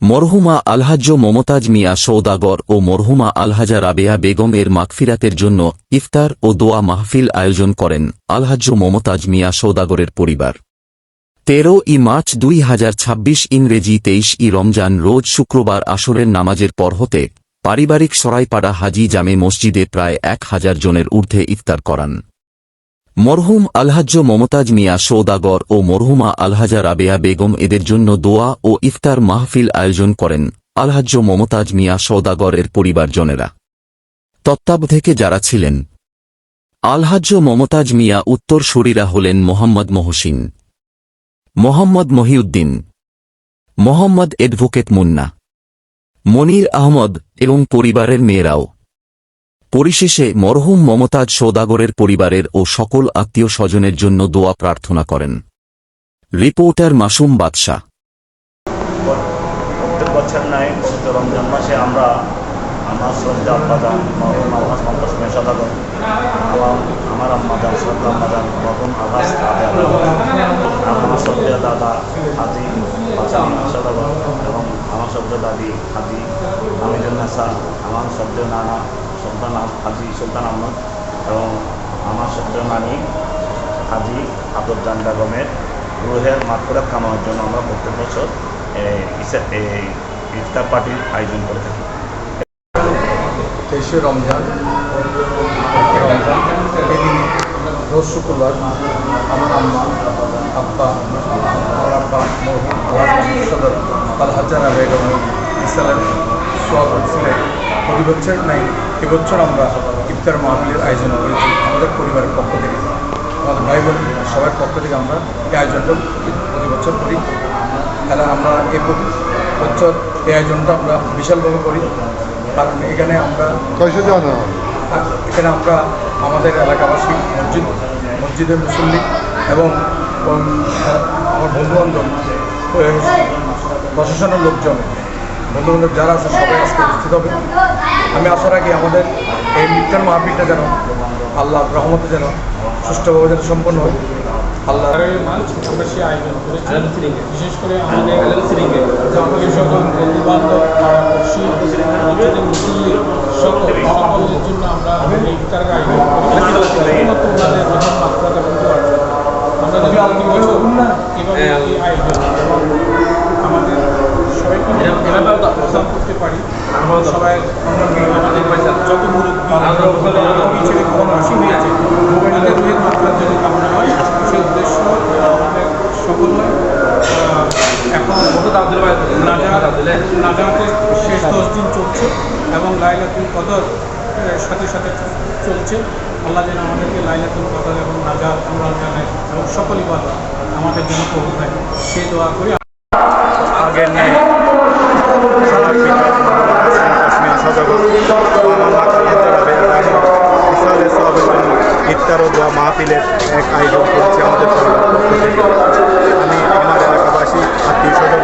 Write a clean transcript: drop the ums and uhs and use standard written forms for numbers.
মরহুমা আলহাজ্জ মমতাজ মিয়া সওদাগর ও মরহুমা আলহাজা রাবেয়া বেগম এর মাগফিরাতের জন্য ইফতার ও দোয়া মাহফিল আয়োজন করেন আলহাজ্জ মমতাজ মিয়া সওদাগরের পরিবার। 13 মার্চ 2026 ইংরেজি 23 রমজান রোজ শুক্রবার আসরের নামাজের পর হতে পারিবারিক সরাইপাড়া হাজী জামে মসজিদে প্রায় 1000 জনের ঊর্ধ্বে ইফতার করান। মরহুম আলহাজ্জ মমতাজ মিয়া সওদাগর ও মরহুমা আলহাজা রাবেয়া বেগম এদের জন্য দোয়া ও ইফতার মাহফিল আয়োজন করেন আলহাজ্জ মমতাজ মিয়া সওদাগর এর পরিবারজনেরা। তত্ত্বাবধায়কে যারা ছিলেন: আলহাজ্জ মমতাজ মিয়া উত্তর শরীরা হলেন মোহাম্মদ মহসিন, মোহাম্মদ মহিউদ্দিন, মোহাম্মদ অ্যাডভোকেট মুন্না, মনির আহমদ এবং পরিবারের মেয়েরাও। পরিশেষে মরহুম মমতাজ সওদাগরের পরিবারের ও সকল আত্মীয় স্বজনের জন্য দোয়া প্রার্থনা করেন। রিপোর্টার মাসুম বাদশা। প্রত্যেক বছর নাই পবিত্র রমজান মাসে আমরা আমার শ্রদ্ধা আব্বাজান মরহুম আলহাজ মমতাজ মিয়া সওদাগর, আমার আম্মাজান শ্রদ্ধা আম্মাজান মরহুম আলহাজ রাবেয়া বেগম, আমার শ্রদ্ধা দাদা হাজি বাসান সওদাগর এবং আমার শ্রদ্ধা দাদি হাজি হামিদুন্নেসা, আমার শ্রদ্ধা নানা সুলতান হাজি সুলতান আহমদ এবং আমার শ্রদ্ধা নানি হাজি আবদুজ্জান বেগমের রুহের মাগফিরাত কামনার জন্য আমরা প্রত্যেক বছর এই ইফতার পার্টির আয়োজন করে থাকি। 23 রমজান এদিন রোজ শুক্রবার আমার আম্মা আব্বা মরহুম সদর আলহাজ্জা রাবেয়া বেগম ইসলামের সোয়াব ছিলেন। প্রতি বছর নাই এবছর আমরা ইফতার মাহফিলের আয়োজন করেছি আমাদের পরিবারের পক্ষ থেকে, আমাদের ভাই বোন সবার পক্ষ থেকে আমরা এই আয়োজনটা প্রতি বছর করি। তাহলে আমরা এই প্রতি বছর এই আয়োজনটা আমরা বিশালভাবে করি, কারণ এখানে আমরা আমাদের এলাকাবাসী মসজিদের মুসল্লি এবং আমার বন্ধুবান্ধব প্রশাসনের লোকজন বন্ধুবান্ধব যারা আছে সবাই আজকে উপস্থিত হবে। আমি আশা রাখি আমাদের এই ইফতার মাহফিলটা যেন আল্লাহর রহমতে যেন সুষ্ঠুভাবে যেন সম্পন্ন হয়। আল্লাহ বেশি আয়োজন করেছি, বিশেষ করে আমাদের জাতীয় সকল বন্ধুবান্ধব মুসল্লি সকলের জন্য আমরা ইফতার আয়োজন করি। আমরা যদি এভাবে এই আয়োজন আমাদের সবাইকে প্রদান করতে পারি, আমরা সবাই আমাদের যত মুরব্বী কোনো আসি হয়েছে ওনাদের রুহের মাত্রার যদি কামনা হয় সেই উদ্দেশ্য আমাদের সফল হয়। এখন নাজাতের শেষ 10 দিন চলছে এবং লাইলাতুল কদর সাথে সাথে চলছে। আল্লাহ যেন আমাদেরকে লাইলাতুল কদর এবং নাজাত আমরান জানায় এবং সকল ইবাদত আমাদের জন্য কবুল হয় সেই দোয়া করি। আগের নেই ইফতার ও দোয়া মাহফিলের এক আয়োজন করেছি আমাদের পরিবার পক্ষ থেকে। আমি আমার এলাকাবাসী আত্মীয় স্বজন